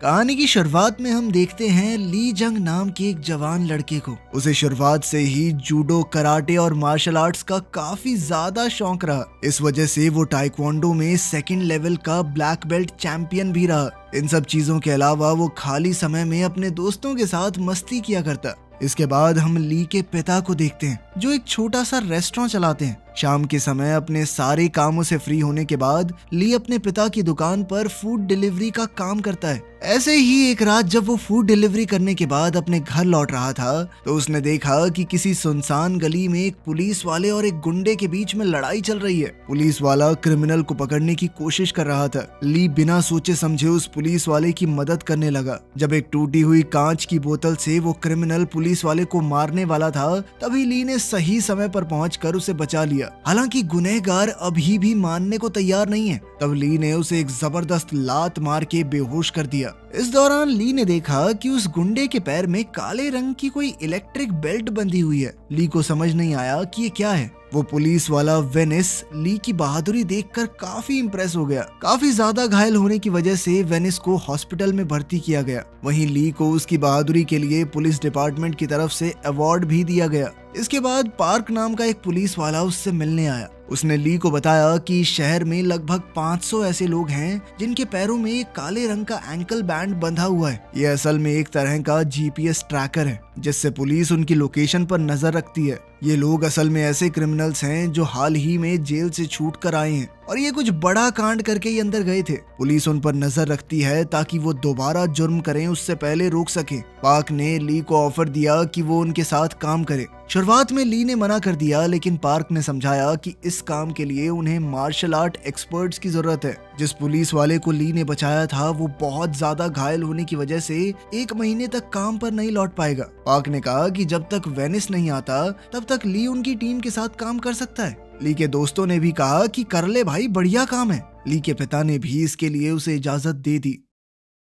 कहानी की शुरुआत में हम देखते हैं ली जंग नाम के एक जवान लड़के को। उसे शुरुआत से ही जूडो, कराटे और मार्शल आर्ट्स का काफी ज्यादा शौक रहा। इस वजह से वो ताइक्वांडो में सेकंड लेवल का ब्लैक बेल्ट चैंपियन भी रहा। इन सब चीजों के अलावा वो खाली समय में अपने दोस्तों के साथ मस्ती किया करता। इसके बाद हम ली के पिता को देखते हैं जो एक छोटा सा रेस्टोरेंट चलाते हैं। शाम के समय अपने सारे कामों से फ्री होने के बाद ली अपने पिता की दुकान पर फूड डिलीवरी का काम करता है। ऐसे ही एक रात जब वो फूड डिलीवरी करने के बाद अपने घर लौट रहा था तो उसने देखा कि किसी सुनसान गली में एक पुलिस वाले और एक गुंडे के बीच में लड़ाई चल रही है। पुलिस वाला क्रिमिनल को पकड़ने की कोशिश कर रहा था। ली बिना सोचे समझे उस पुलिस वाले की मदद करने लगा। जब एक टूटी हुई कांच की बोतल से वो क्रिमिनल पुलिस वाले को मारने वाला था तभी ली ने सही समय पर पहुंचकर उसे बचा लिया। हालांकि गुनहगार अभी भी मानने को तैयार नहीं है। तब ली ने उसे एक जबरदस्त लात मार के बेहोश कर दिया। इस दौरान ली ने देखा कि उस गुंडे के पैर में काले रंग की कोई इलेक्ट्रिक बेल्ट बंधी हुई है। ली को समझ नहीं आया कि ये क्या है। वो पुलिस वाला वेनिस ली की बहादुरी देखकर काफी इम्प्रेस हो गया। काफी ज्यादा घायल होने की वजह से वेनिस को हॉस्पिटल में भर्ती किया गया। वहीं ली को उसकी बहादुरी के लिए पुलिस डिपार्टमेंट की तरफ से अवार्ड भी दिया गया। इसके बाद पार्क नाम का एक पुलिस वाला उससे मिलने आया। उसने ली को बताया कि शहर में लगभग 500 ऐसे लोग हैं जिनके पैरों में एक काले रंग का एंकल बैंड बंधा हुआ है। ये असल में एक तरह का जीपीएस ट्रैकर है जिससे पुलिस उनकी लोकेशन पर नजर रखती है। ये लोग असल में ऐसे क्रिमिनल्स हैं जो हाल ही में जेल से छूट कर आए हैं और ये कुछ बड़ा कांड करके ही अंदर गए थे। पुलिस उन पर नजर रखती है ताकि वो दोबारा जुर्म करें उससे पहले रोक सके। पार्क ने ली को ऑफर दिया कि वो उनके साथ काम करे। शुरुआत में ली ने मना कर दिया लेकिन पार्क ने समझाया कि इस काम के लिए उन्हें मार्शल आर्ट एक्सपर्ट्स की जरूरत है। जिस पुलिस वाले को ली ने बचाया था वो बहुत ज्यादा घायल होने की वजह से 1 महीने तक काम पर नहीं लौट पाएगा। पार्क ने कहा कि जब तक वेनिस नहीं आता तब तक ली उनकी टीम के साथ काम कर सकता है। ली के दोस्तों ने भी कहा कि कर ले भाई, बढ़िया काम है। ली के पिता ने भी इसके लिए उसे इजाजत दे दी।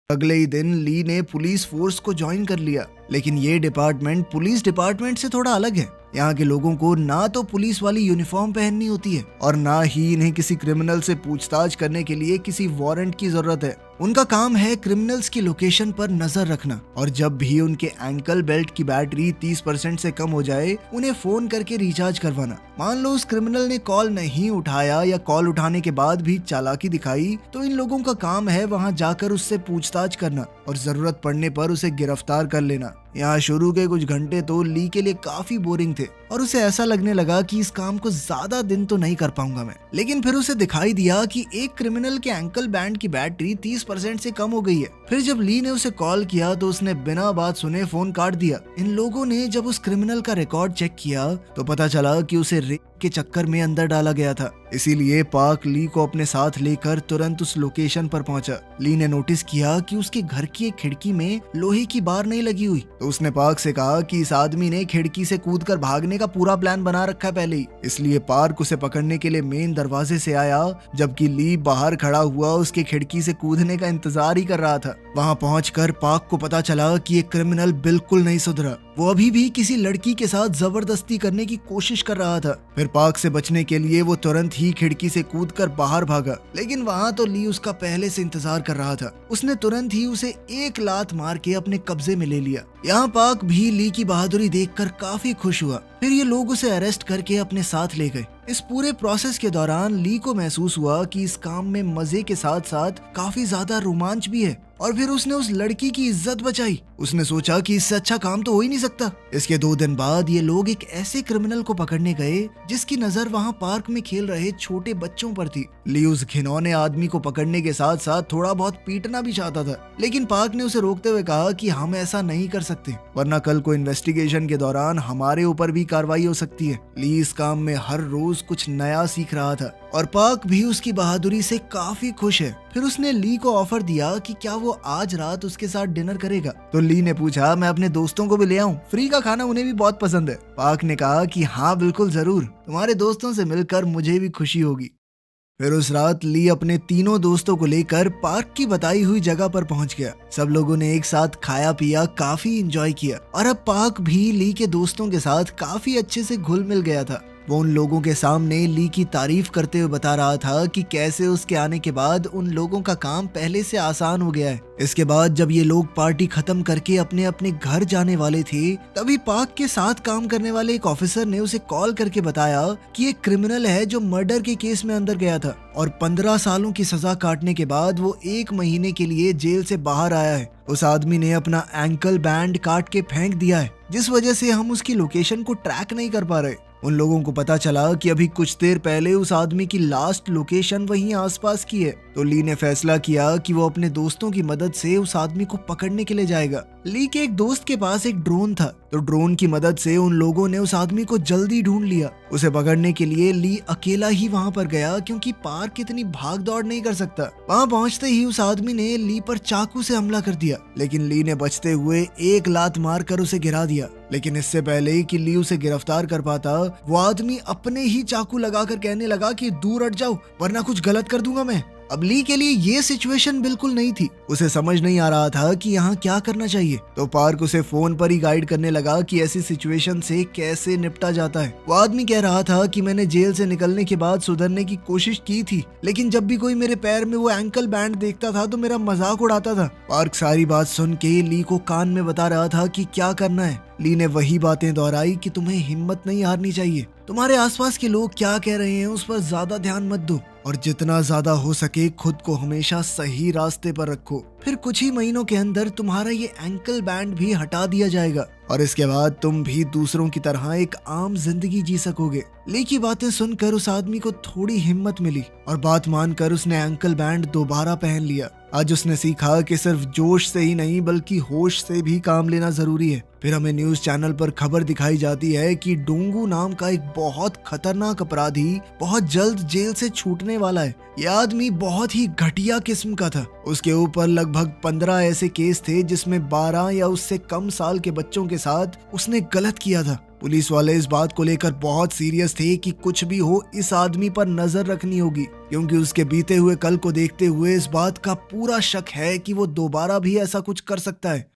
अगले ही दिन ली ने पुलिस फोर्स को ज्वाइन कर लिया। लेकिन ये डिपार्टमेंट पुलिस डिपार्टमेंट से थोड़ा अलग है। यहाँ के लोगों को ना तो पुलिस वाली यूनिफॉर्म पहननी होती है और ना ही इन्हें किसी क्रिमिनल से पूछताछ करने के लिए किसी वारंट की जरूरत है। उनका काम है क्रिमिनल्स की लोकेशन पर नजर रखना और जब भी उनके एंकल बेल्ट की बैटरी 30% से कम हो जाए उन्हें फोन करके रिचार्ज करवाना। मान लो उस क्रिमिनल ने कॉल नहीं उठाया या कॉल उठाने के बाद भी चालाकी दिखाई तो इन लोगों का काम है वहां जाकर उससे पूछताछ करना और जरूरत पड़ने पर उसे गिरफ्तार कर लेना। यहाँ शुरू के कुछ घंटे तो ली के लिए काफी बोरिंग थे और उसे ऐसा लगने लगा कि इस काम को ज्यादा दिन तो नहीं कर पाऊंगा मैं। लेकिन फिर उसे दिखाई दिया कि एक क्रिमिनल के एंकल बैंड की बैटरी 30% से कम हो गई है। फिर जब ली ने उसे कॉल किया तो उसने बिना बात सुने फोन काट दिया। इन लोगों ने जब उस क्रिमिनल का रिकॉर्ड चेक किया तो पता चला कि उसे रेप के चक्कर में अंदर डाला गया था। इसीलिए पार्क ली को अपने साथ लेकर तुरंत उस लोकेशन पर पहुंचा। ली ने नोटिस किया कि उसके घर की एक खिड़की में लोहे की बार नहीं लगी हुई तो उसने पार्क से कहा कि इस आदमी ने खिड़की से कूदकर भागने का पूरा प्लान बना रखा है पहले ही। इसलिए पार्क उसे पकड़ने के लिए मेन दरवाजे से आया जबकि ली बाहर खड़ा हुआ उसके खिड़की से कूदने का इंतजार ही कर रहा था। वहां पहुंचकर पार्क को पता चला कि ये क्रिमिनल बिल्कुल नहीं सुधरा। वो अभी भी किसी लड़की के साथ जबरदस्ती करने की कोशिश कर रहा था। फिर पार्क से बचने के लिए वो तुरंत ही खिड़की से कूदकर बाहर भागा। लेकिन वहां तो ली उसका पहले से इंतजार कर रहा था। उसने तुरंत ही उसे एक लात मार के अपने कब्जे में ले लिया। यहाँ पार्क भी ली की बहादुरी देखकर काफी खुश हुआ। फिर ये लोग उसे अरेस्ट करके अपने साथ ले गए। इस पूरे प्रोसेस के दौरान ली को महसूस हुआ कि इस काम में मजे के साथ साथ काफी ज्यादा रोमांच भी है और फिर उसने उस लड़की की इज्जत बचाई। उसने सोचा कि इससे अच्छा काम तो हो ही नहीं सकता। इसके 2 दिन बाद ये लोग एक ऐसे क्रिमिनल को पकड़ने गए जिसकी नजर वहां पार्क में खेल रहे छोटे बच्चों पर थी। ली उस घिनौने आदमी को पकड़ने के साथ साथ थोड़ा बहुत पीटना भी चाहता था लेकिन पार्क ने उसे रोकते हुए कहा कि हम ऐसा नहीं कर सकते वरना कल को इन्वेस्टिगेशन के दौरान हमारे ऊपर भी कार्रवाई हो सकती है। ली इस काम में हर रोज कुछ नया सीख रहा था और पार्क भी उसकी बहादुरी से काफी खुश है। फिर उसने ली को ऑफर दिया कि क्या वो आज रात उसके साथ डिनर करेगा। तो ली ने पूछा मैं अपने दोस्तों को भी ले आऊं, फ्री का खाना उन्हें भी बहुत पसंद है। पार्क ने कहा कि हाँ बिल्कुल जरूर, तुम्हारे दोस्तों से मिलकर मुझे भी खुशी होगी। फिर उस रात ली अपने तीनों दोस्तों को लेकर पार्क की बताई हुई जगह पर पहुंच गया। सब लोगों ने एक साथ खाया पिया, काफी एंजॉय किया और अब पार्क भी ली के दोस्तों के साथ काफी अच्छे से घुल मिल गया था। वो उन लोगों के सामने ली की तारीफ करते हुए बता रहा था कि कैसे उसके आने के बाद उन लोगों का काम पहले से आसान हो गया है। इसके बाद जब ये लोग पार्टी खत्म करके अपने अपने घर जाने वाले थे, तभी पार्क के साथ काम करने वाले एक ऑफिसर ने उसे कॉल करके बताया कि एक क्रिमिनल है जो मर्डर के केस में अंदर गया था और 15 सालों की सजा काटने के बाद वो 1 महीने के लिए जेल से बाहर आया है। उस आदमी ने अपना एंकल बैंड काट के फेंक दिया है, जिस वजह से हम उसकी लोकेशन को ट्रैक नहीं कर पा रहे। उन लोगों को पता चला कि अभी कुछ देर पहले उस आदमी की लास्ट लोकेशन वहीं आसपास की है। तो ली ने फैसला किया कि वो अपने दोस्तों की मदद से उस आदमी को पकड़ने के लिए जाएगा। ली के एक दोस्त के पास एक ड्रोन था, तो ड्रोन की मदद से उन लोगों ने उस आदमी को जल्दी ढूंढ लिया। उसे पकड़ने के लिए ली अकेला ही वहां पर गया, क्योंकि पार्क इतनी भाग दौड़ नहीं कर सकता। वहां पहुंचते ही उस आदमी ने ली पर चाकू से हमला कर दिया, लेकिन ली ने बचते हुए एक लात मारकर उसे गिरा दिया। लेकिन इससे पहले कि ली उसे गिरफ्तार कर पाता, वो आदमी अपने ही चाकू लगाकर कहने लगा कि दूर हट जाओ वरना कुछ गलत कर दूंगा मैं। अब ली के लिए ये सिचुएशन बिल्कुल नहीं थी। उसे समझ नहीं आ रहा था कि यहाँ क्या करना चाहिए। तो पार्क उसे फोन पर ही गाइड करने लगा कि ऐसी सिचुएशन से कैसे निपटा जाता है। वो आदमी कह रहा था कि मैंने जेल से निकलने के बाद सुधरने की कोशिश की थी, लेकिन जब भी कोई मेरे पैर में वो एंकल बैंड देखता था तो मेरा मजाक उड़ाता था। पार्क सारी बात सुन के ली को कान में बता रहा था कि क्या करना है। ली ने वही बातें दोहराई कि तुम्हें हिम्मत नहीं हारनी चाहिए, तुम्हारे आसपास के लोग क्या कह रहे हैं उस पर ज्यादा ध्यान मत दो, और जितना ज्यादा हो सके खुद को हमेशा सही रास्ते पर रखो। फिर कुछ ही महीनों के अंदर तुम्हारा ये एंकल बैंड भी हटा दिया जाएगा और इसके बाद तुम भी दूसरों की तरह एक आम जिंदगी जी सकोगे। ली की बातें सुनकर उस आदमी को थोड़ी हिम्मत मिली और बात मानकर उसने एंकल बैंड दोबारा पहन लिया। आज उसने सीखा कि सिर्फ जोश से ही नहीं बल्कि होश से भी काम लेना जरूरी है। फिर हमें न्यूज चैनल पर खबर दिखाई जाती है कि डोंगू नाम का एक बहुत खतरनाक अपराधी बहुत जल्द जेल से छूटने वाला है। यह आदमी बहुत ही घटिया किस्म का था। उसके ऊपर लगभग 15 ऐसे केस थे जिसमें 12 या उससे कम साल के बच्चों के साथ उसने गलत किया था। पुलिस वाले इस बात को लेकर बहुत सीरियस थे कि कुछ भी हो इस आदमी पर नजर रखनी होगी, क्योंकि उसके बीते हुए कल को देखते हुए इस बात का पूरा शक है कि वो दोबारा भी ऐसा कुछ कर सकता है।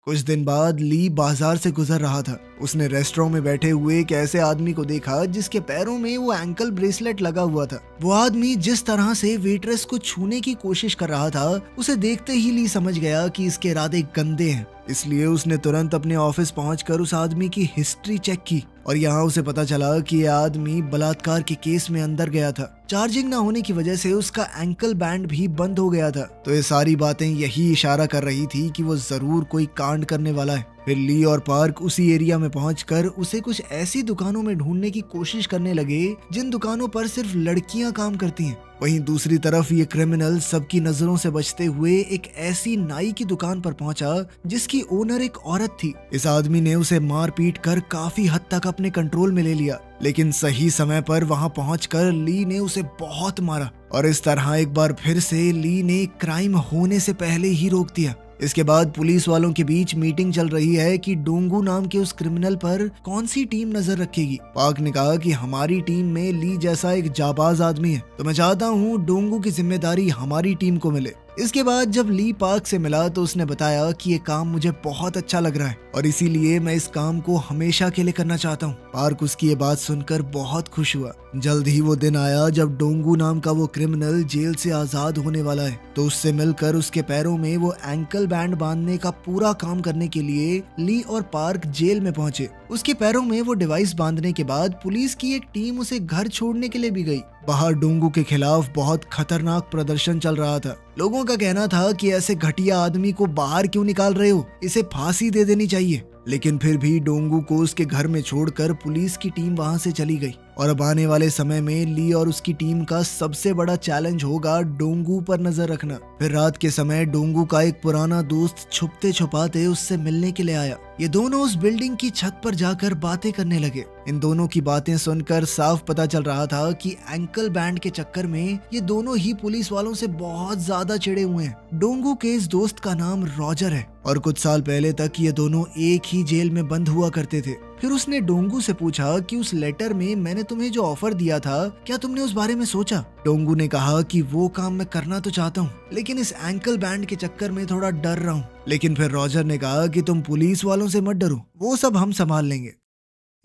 कुछ दिन बाद ली बाजार से गुजर रहा था। उसने रेस्टोरेंट में बैठे हुए एक ऐसे आदमी को देखा जिसके पैरों में वो एंकल ब्रेसलेट लगा हुआ था। वो आदमी जिस तरह से वेट्रेस को छूने की कोशिश कर रहा था, उसे देखते ही ली समझ गया कि इसके इरादे गंदे हैं। इसलिए उसने तुरंत अपने ऑफिस पहुंचकर उस आदमी की हिस्ट्री चेक की और यहाँ उसे पता चला कि यह आदमी बलात्कार के केस में अंदर गया था। चार्जिंग ना होने की वजह से उसका एंकल बैंड भी बंद हो गया था। तो ये सारी बातें यही इशारा कर रही थी कि वो जरूर कोई कांड करने वाला है। फिर ली और पार्क उसी एरिया में पहुंचकर उसे कुछ ऐसी दुकानों में ढूंढने की कोशिश करने लगे जिन दुकानों पर सिर्फ लड़कियां काम करती हैं। वहीं दूसरी तरफ ये क्रिमिनल सबकी नजरों से बचते हुए एक ऐसी नाई की दुकान पर पहुंचा जिसकी ओनर एक औरत थी। इस आदमी ने उसे मार पीट कर काफी हद तक अपने कंट्रोल में ले लिया, लेकिन सही समय पर वहां पहुंचकर ली ने उसे बहुत मारा और इस तरह एक बार फिर से ली ने क्राइम होने से पहले ही रोक दिया। इसके बाद पुलिस वालों के बीच मीटिंग चल रही है कि डोंगू नाम के उस क्रिमिनल पर कौन सी टीम नजर रखेगी। पार्क ने कहा कि हमारी टीम में ली जैसा एक जाबाज आदमी है, तो मैं चाहता हूँ डोंगू की जिम्मेदारी हमारी टीम को मिले। इसके बाद जब ली पार्क से मिला तो उसने बताया कि ये काम मुझे बहुत अच्छा लग रहा है और इसीलिए मैं इस काम को हमेशा के लिए करना चाहता हूँ। पार्क उसकी ये बात सुनकर बहुत खुश हुआ। जल्द ही वो दिन आया जब डोंगू नाम का वो क्रिमिनल जेल से आजाद होने वाला है। तो उससे मिलकर उसके पैरों में वो एंकल बैंड बांधने का पूरा काम करने के लिए ली और पार्क जेल में पहुंचे। उसके पैरों में वो डिवाइस बांधने के बाद पुलिस की एक टीम उसे घर छोड़ने के लिए भी गई। बाहर डोंगू के खिलाफ बहुत खतरनाक प्रदर्शन चल रहा था। लोगों का कहना था कि ऐसे घटिया आदमी को बाहर क्यों निकाल रहे हो, इसे फांसी दे देनी चाहिए। लेकिन फिर भी डोंगू को उसके घर में छोड़कर पुलिस की टीम वहां से चली गई। और अब आने वाले समय में ली और उसकी टीम का सबसे बड़ा चैलेंज होगा डोंगू पर नजर रखना। फिर रात के समय डोंगू का एक पुराना दोस्त छुपते छुपाते उससे मिलने के लिए आया। ये दोनों उस बिल्डिंग की छत पर जाकर बातें करने लगे। इन दोनों की बातें सुनकर साफ पता चल रहा था कि एंकल बैंड के चक्कर में ये दोनों ही पुलिस वालों से बहुत ज्यादा चिढ़े हुए हैं। डोंगू के इस दोस्त का नाम रॉजर है और कुछ साल पहले तक ये दोनों एक ही जेल में बंद हुआ करते थे। फिर उसने डोंगू से पूछा कि उस लेटर में मैंने तुम्हें जो ऑफर दिया था, क्या तुमने उस बारे में सोचा? डोंगू ने कहा कि वो काम मैं करना तो चाहता हूँ, लेकिन इस एंकल बैंड के चक्कर में थोड़ा डर रहा हूँ। लेकिन फिर रॉजर ने कहा कि तुम पुलिस वालों से मत डरो, वो सब हम संभाल लेंगे।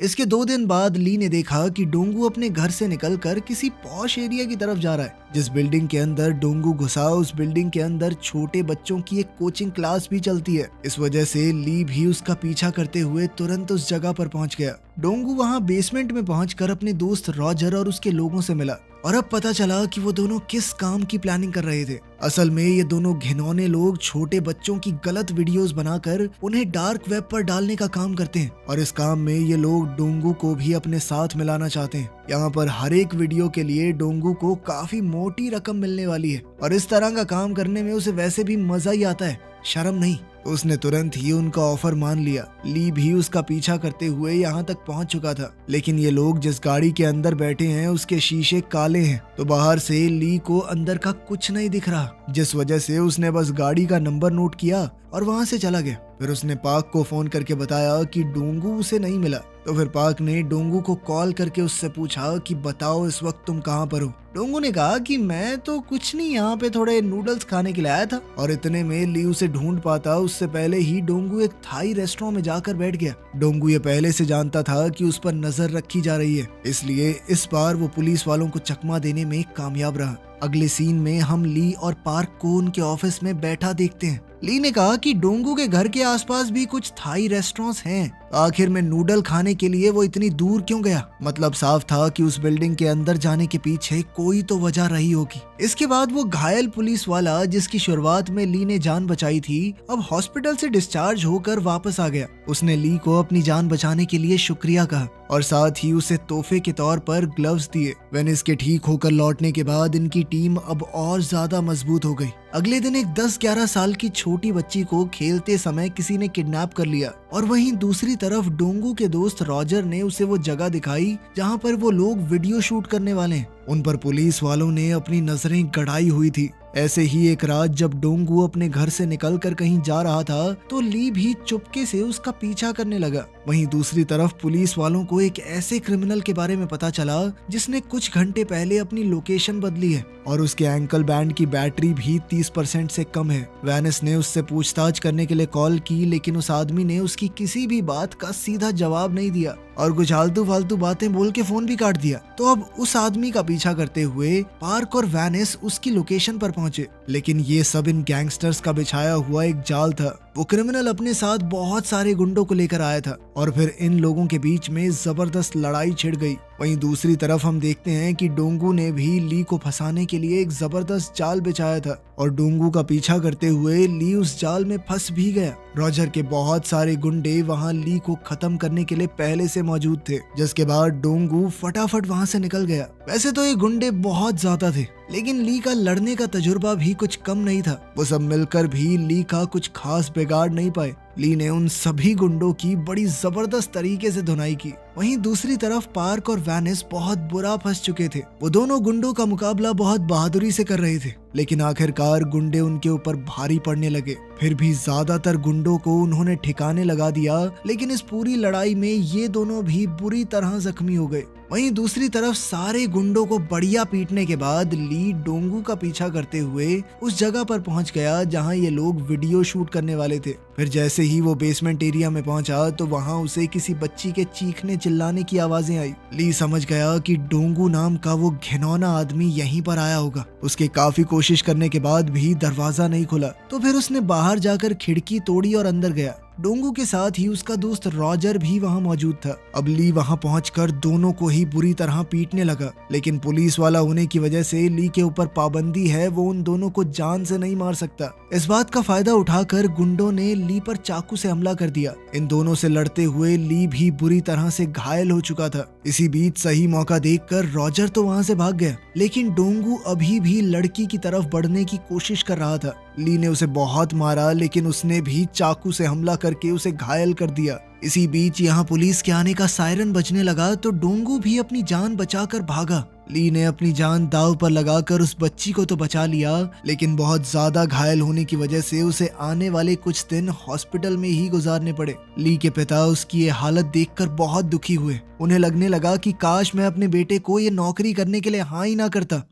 इसके 2 दिन बाद ली ने देखा कि डोंगू अपने घर से निकलकर किसी पॉश एरिया की तरफ जा रहा है। जिस बिल्डिंग के अंदर डोंगू घुसा उस बिल्डिंग के अंदर छोटे बच्चों की एक कोचिंग क्लास भी चलती है। इस वजह से ली भी उसका पीछा करते हुए तुरंत उस जगह पर पहुंच गया। डोंगू वहां बेसमेंट में पहुंचकर अपने दोस्त रॉजर और उसके लोगों से मिला और अब पता चला कि वो दोनों किस काम की प्लानिंग कर रहे थे। असल में ये दोनों घिनौने लोग छोटे बच्चों की गलत वीडियोस बनाकर उन्हें डार्क वेब पर डालने का काम करते हैं और इस काम में ये लोग डोंगू को भी अपने साथ मिलाना चाहते हैं। यहाँ पर हर एक वीडियो के लिए डोंगू को काफी मोटी रकम मिलने वाली है और इस तरह का काम करने में उसे वैसे भी मजा ही आता है, शर्म नहीं। तो उसने तुरंत ही उनका ऑफर मान लिया। ली भी उसका पीछा करते हुए यहाँ तक पहुँच चुका था, लेकिन ये लोग जिस गाड़ी के अंदर बैठे हैं उसके शीशे काले हैं, तो बाहर से ली को अंदर का कुछ नहीं दिख रहा, जिस वजह से उसने बस गाड़ी का नंबर नोट किया और वहाँ से चला गया। फिर उसने पार्क को फोन करके बताया कि डोंगू उसे नहीं मिला। तो फिर पार्क ने डोंगू को कॉल करके उससे पूछा कि बताओ इस वक्त तुम कहाँ पर हो। डोंगू ने कहा कि मैं तो कुछ नहीं, यहाँ पे थोड़े नूडल्स खाने के लिए आया था। और इतने में ली उसे ढूंढ पाता उससे पहले ही डोंगू एक थाई रेस्टोरेंट में जाकर बैठ गया। डोंगू ये पहले से जानता था कि उस पर नजर रखी जा रही है, इसलिए इस बार वो पुलिस वालों को चकमा देने में कामयाब रहा। अगले सीन में हम ली और पार्क को उनके ऑफिस में बैठा देखते हैं। ली ने कहा कि डोंगू के घर के आसपास भी कुछ थाई रेस्टोरेंट्स हैं, आखिर में नूडल खाने के लिए वो इतनी दूर क्यों गया। मतलब साफ था कि उस बिल्डिंग के अंदर जाने के पीछे कोई तो वजह रही होगी। इसके बाद वो घायल पुलिस वाला जिसकी शुरुआत में ली ने जान बचाई थी, अब हॉस्पिटल से डिस्चार्ज होकर वापस आ गया। उसने ली को अपनी जान बचाने के लिए शुक्रिया कहा और साथ ही उसे तोहफे के तौर पर ग्लव्स दिए। वेनिस के ठीक होकर लौटने के बाद इनकी टीम अब और ज्यादा मजबूत हो गई। अगले दिन एक 10-11 साल की छोटी बच्ची को खेलते समय किसी ने किडनैप कर लिया और वहीं दूसरी तरफ डोंगू के दोस्त रॉजर ने उसे वो जगह दिखाई जहां पर वो लोग वीडियो शूट करने वाले हैं। उन पर पुलिस वालों ने अपनी नजरें गड़ाई हुई थी। ऐसे ही एक रात जब डोंगू अपने घर से निकलकर कहीं जा रहा था तो ली भी चुपके से उसका पीछा करने लगा। वहीं दूसरी तरफ पुलिस वालों को एक ऐसे क्रिमिनल के बारे में पता चला जिसने कुछ घंटे पहले अपनी लोकेशन बदली है और उसके एंकल बैंड की बैटरी भी 30% से कम है। वेनिस ने उससे पूछताछ करने के लिए कॉल की, लेकिन उस आदमी ने उसकी किसी भी बात का सीधा जवाब नहीं दिया और कुछ आलतू फालतू बातें बोल के फोन भी काट दिया। तो अब उस आदमी का पीछा करते हुए पार्क और वेनिस उसकी लोकेशन पर पहुंचे, लेकिन ये सब इन गैंगस्टर्स का बिछाया हुआ एक जाल था। वो क्रिमिनल अपने साथ बहुत सारे गुंडों को लेकर आया था और फिर इन लोगों के बीच में जबरदस्त लड़ाई छिड़ गई। वहीं दूसरी तरफ हम देखते हैं कि डोंगू ने भी ली को फंसाने के लिए एक जबरदस्त जाल बिछाया था और डोंगू का पीछा करते हुए ली उस जाल में फंस भी गया। रॉजर के बहुत सारे गुंडे वहां ली को खत्म करने के लिए पहले से मौजूद थे, जिसके बाद डोंगू फटाफट वहां से निकल गया। वैसे तो ये गुंडे बहुत ज्यादा थे, लेकिन ली का लड़ने का तजुर्बा भी कुछ कम नहीं था। वो सब मिलकर भी ली का कुछ खास बिगाड़ नहीं पाए। ली ने उन सभी गुंडों की बड़ी जबरदस्त तरीके से धुनाई की। वहीं दूसरी तरफ पार्क और वेनिस बहुत बुरा फंस चुके थे। वो दोनों गुंडों का मुकाबला बहुत बहादुरी से कर रहे थे, लेकिन आखिरकार गुंडे उनके ऊपर भारी पड़ने लगे। फिर भी ज्यादातर गुंडों को उन्होंने ठिकाने लगा दिया, लेकिन इस पूरी लड़ाई में ये दोनों भी बुरी तरह जख्मी हो गए। वहीं दूसरी तरफ सारे गुंडों को बढ़िया पीटने के बाद ली डोंगू का पीछा करते हुए उस जगह पर पहुंच गया जहां ये लोग वीडियो शूट करने वाले थे। फिर जैसे ही वो बेसमेंट एरिया में पहुंचा तो वहां उसे किसी बच्ची के चीखने चिल्लाने की आवाजें आई। ली समझ गया कि डोंगू नाम का वो घिनौना आदमी यहीं पर आया होगा। उसके काफी कोशिश करने के बाद भी दरवाजा नहीं खुला, तो फिर उसने बाहर जाकर खिड़की तोड़ी और अंदर गया। डोंगू के साथ ही उसका दोस्त रॉजर भी वहां मौजूद था। अब ली वहां पहुंचकर दोनों को ही बुरी तरह पीटने लगा, लेकिन पुलिस वाला होने की वजह से ली के ऊपर पाबंदी है, वो उन दोनों को जान से नहीं मार सकता। इस बात का फायदा उठाकर गुंडों ने ली पर चाकू से हमला कर दिया। इन दोनों से लड़ते हुए ली भी बुरी तरह से घायल हो चुका था। इसी बीच सही मौका देखकर रॉजर तो वहां से भाग गया, लेकिन डोंगू अभी भी लड़की की तरफ बढ़ने की कोशिश कर रहा था। ली ने उसे बहुत मारा, लेकिन उसने भी चाकू से हमला करके उसे घायल कर दिया। इसी बीच यहाँ पुलिस के आने का सायरन बजने लगा तो डोंगू भी अपनी जान बचाकर भागा। ली ने अपनी जान दांव पर लगाकर उस बच्ची को तो बचा लिया, लेकिन बहुत ज्यादा घायल होने की वजह से उसे आने वाले कुछ दिन हॉस्पिटल में ही गुजारने पड़े। ली के पिता उसकी ये हालत देखकर बहुत दुखी हुए। उन्हें लगने लगा कि काश मैं अपने बेटे को ये नौकरी करने के लिए हाँ ही ना करता।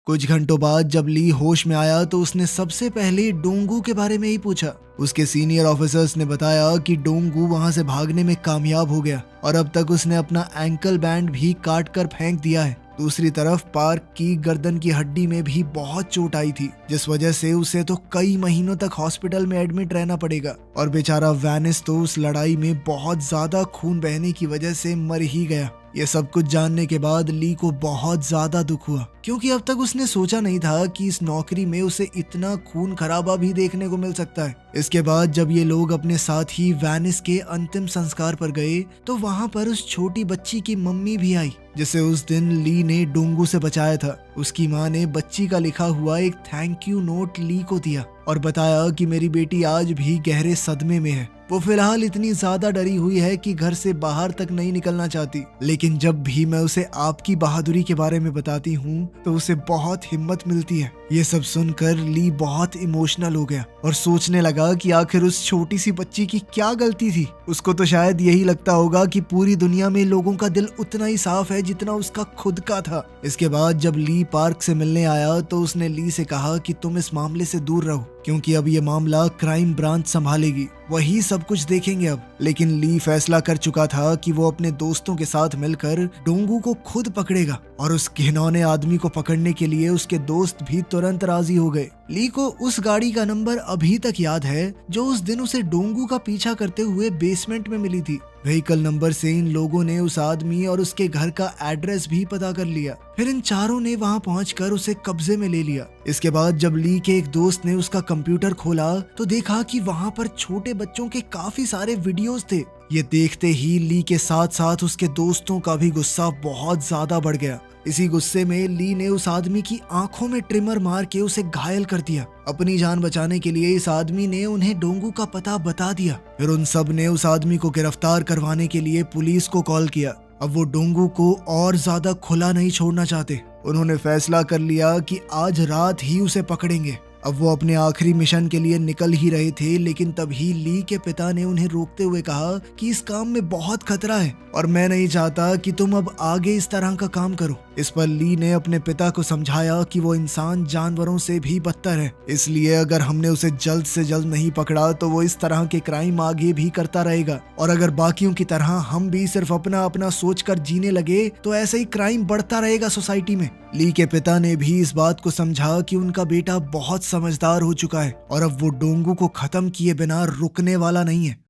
कुछ घंटों बाद जब ली होश में आया तो उसने सबसे पहले डोंगू के बारे में ही पूछा। उसके सीनियर ऑफिसर्स ने बताया कि डोंगू वहां से भागने में कामयाब हो गया और अब तक उसने अपना एंकल बैंड भी काट कर फेंक दिया है। दूसरी तरफ पार्क की गर्दन की हड्डी में भी बहुत चोट आई थी, जिस वजह से उसे तो कई महीनों तक हॉस्पिटल में एडमिट रहना पड़ेगा। और बेचारा वैनिस तो उस लड़ाई में बहुत ज्यादा खून बहने की वजह से मर ही गया। ये सब कुछ जानने के बाद ली को बहुत ज्यादा दुख हुआ, क्योंकि अब तक उसने सोचा नहीं था कि इस नौकरी में उसे इतना खून खराबा भी देखने को मिल सकता है। इसके बाद जब ये लोग अपने साथ ही वैनिस के अंतिम संस्कार पर गए तो वहाँ पर उस छोटी बच्ची की मम्मी भी आई, जिसे उस दिन ली ने डोंगू से बचाया था। उसकी माँ ने बच्ची का लिखा हुआ एक थैंक यू नोट ली को दिया और बताया कि मेरी बेटी आज भी गहरे सदमे में है। वो फिलहाल इतनी ज्यादा डरी हुई है कि घर से बाहर तक नहीं निकलना चाहती, लेकिन जब भी मैं उसे आपकी बहादुरी के बारे में बताती हूँ तो उसे बहुत हिम्मत मिलती है। ये सब सुनकर ली बहुत इमोशनल हो गया और सोचने लगा कि आखिर उस छोटी सी बच्ची की क्या गलती थी। उसको तो शायद यही लगता होगा कि पूरी दुनिया में लोगों का दिल उतना ही साफ है जितना उसका खुद का था। इसके बाद जब ली पार्क से मिलने आया तो उसने ली से कहा कि तुम इस मामले से दूर रहो, क्योंकि अब ये मामला क्राइम ब्रांच संभालेगी, वही सब कुछ देखेंगे अब। लेकिन ली फैसला कर चुका था कि वो अपने दोस्तों के साथ मिलकर डोंगू को खुद पकड़ेगा और उस घिनौने आदमी को पकड़ने के लिए उसके दोस्त भी तुरंत राजी हो गए। ली को उस गाड़ी का नंबर अभी तक याद है जो उस दिन उसे डोंगू का पीछा करते हुए बेसमेंट में मिली थी। व्हीकल नंबर से इन लोगों ने उस आदमी और उसके घर का एड्रेस भी पता कर लिया। फिर इन चारों ने वहां पहुंचकर उसे कब्जे में ले लिया। इसके बाद जब ली के एक दोस्त ने उसका कंप्यूटर खोला तो देखा कि वहां पर छोटे बच्चों के काफी सारे वीडियोस थे। ये देखते ही ली के साथ साथ उसके दोस्तों का भी गुस्सा बहुत ज्यादा बढ़ गया। इसी गुस्से में ली ने उस आदमी की आंखों में ट्रिमर मार के उसे घायल कर दिया। अपनी जान बचाने के लिए इस आदमी ने उन्हें डोंगू का पता बता दिया। फिर उन सब ने उस आदमी को गिरफ्तार करवाने के लिए पुलिस को कॉल किया। अब वो डोंगू को और ज्यादा खुला नहीं छोड़ना चाहते। उन्होंने फैसला कर लिया कि आज रात ही उसे पकड़ेंगे। अब वो अपने आखिरी मिशन के लिए निकल ही रहे थे, लेकिन तभी ली के पिता ने उन्हें रोकते हुए कहा कि इस काम में बहुत खतरा है और मैं नहीं चाहता कि तुम अब आगे इस तरह का काम करो। इस पर ली ने अपने पिता को समझाया कि वो इंसान जानवरों से भी बदतर है, इसलिए अगर हमने उसे जल्द से जल्द नहीं पकड़ा तो वो इस तरह के क्राइम आगे भी करता रहेगा और अगर बाकियों की तरह हम भी सिर्फ अपना अपना सोचकर जीने लगे तो ऐसे ही क्राइम बढ़ता रहेगा सोसाइटी में। ली के पिता ने भी इस बात को समझा कि उनका बेटा बहुत समझदार हो चुका है और अब वो डोंगू को खत्म किए बिना रुकने वाला नहीं है।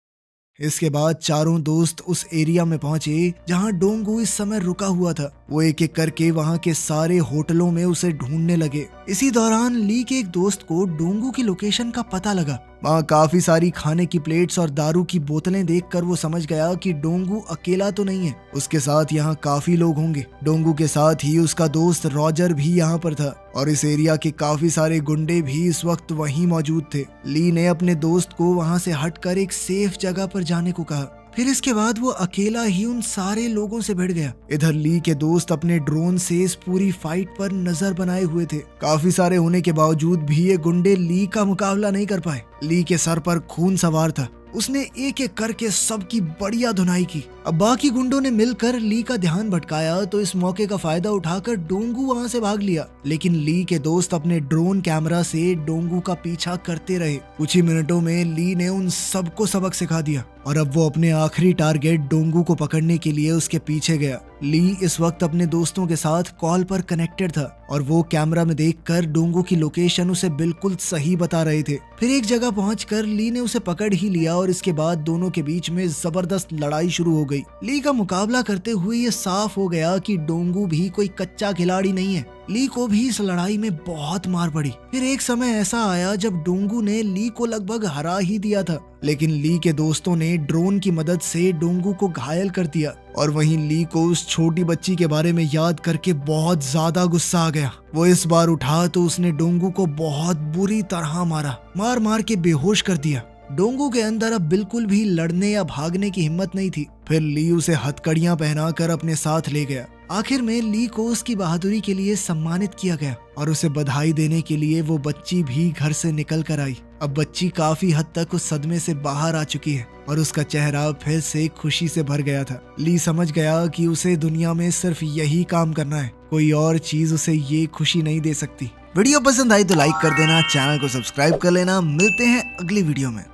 इसके बाद चारों दोस्त उस एरिया में पहुंचे जहां डोंगू इस समय रुका हुआ था। वो एक एक करके वहां के सारे होटलों में उसे ढूंढने लगे। इसी दौरान ली के एक दोस्त को डोंगू की लोकेशन का पता लगा। वहाँ काफी सारी खाने की प्लेट्स और दारू की बोतलें देखकर वो समझ गया कि डोंगू अकेला तो नहीं है, उसके साथ यहाँ काफी लोग होंगे। डोंगू के साथ ही उसका दोस्त रॉजर भी यहाँ पर था और इस एरिया के काफी सारे गुंडे भी इस वक्त वहीं मौजूद थे। ली ने अपने दोस्त को वहाँ से हटकर एक सेफ जगह पर जाने को कहा। फिर इसके बाद वो अकेला ही उन सारे लोगों से भिड़ गया। इधर ली के दोस्त अपने ड्रोन से इस पूरी फाइट पर नजर बनाए हुए थे। काफी सारे होने के बावजूद भी ये गुंडे ली का मुकाबला नहीं कर पाए। ली के सर पर खून सवार था। उसने एक एक करके सबकी बढ़िया धुनाई की। अब बाकी गुंडों ने मिलकर ली का ध्यान भटकाया तो इस मौके का फायदा उठाकर डोंगू वहां से भाग लिया, लेकिन ली के दोस्त अपने ड्रोन कैमरा से डोंगू का पीछा करते रहे। कुछ ही मिनटों में ली ने उन सबको सबक सिखा दिया और अब वो अपने आखिरी टारगेट डोंगू को पकड़ने के लिए उसके पीछे गया। ली इस वक्त अपने दोस्तों के साथ कॉल पर कनेक्टेड था और वो कैमरा में देखकर डोंगू की लोकेशन उसे बिल्कुल सही बता रहे थे। फिर एक जगह पहुंचकर ली ने उसे पकड़ ही लिया और इसके बाद दोनों के बीच में जबरदस्त लड़ाई शुरू हो गई। ली का मुकाबला करते हुए ये साफ हो गया कि डोंगू भी कोई कच्चा खिलाड़ी नहीं है। ली को भी इस लड़ाई में बहुत मार पड़ी। फिर एक समय ऐसा आया जब डोंगू ने ली को लगभग हरा ही दिया था, लेकिन ली के दोस्तों ने ड्रोन की मदद से डोंगू को घायल कर दिया और वहीं ली को उस छोटी बच्ची के बारे में याद करके बहुत ज्यादा गुस्सा आ गया। वो इस बार उठा तो उसने डोंगू को बहुत बुरी तरह मार मार के बेहोश कर दिया। डोंगू के अंदर अब बिल्कुल भी लड़ने या भागने की हिम्मत नहीं थी। फिर ली उसे हथकड़ियां पहनाकर अपने साथ ले गया। आखिर में ली को उसकी बहादुरी के लिए सम्मानित किया गया और उसे बधाई देने के लिए वो बच्ची भी घर से निकल कर आई। अब बच्ची काफी हद तक उस सदमे से बाहर आ चुकी है और उसका चेहरा फिर से खुशी से भर गया था। ली समझ गया कि उसे दुनिया में सिर्फ यही काम करना है, कोई और चीज उसे ये खुशी नहीं दे सकती। वीडियो पसंद आई तो लाइक कर देना, चैनल को सब्सक्राइब कर लेना। मिलते हैं अगली वीडियो में।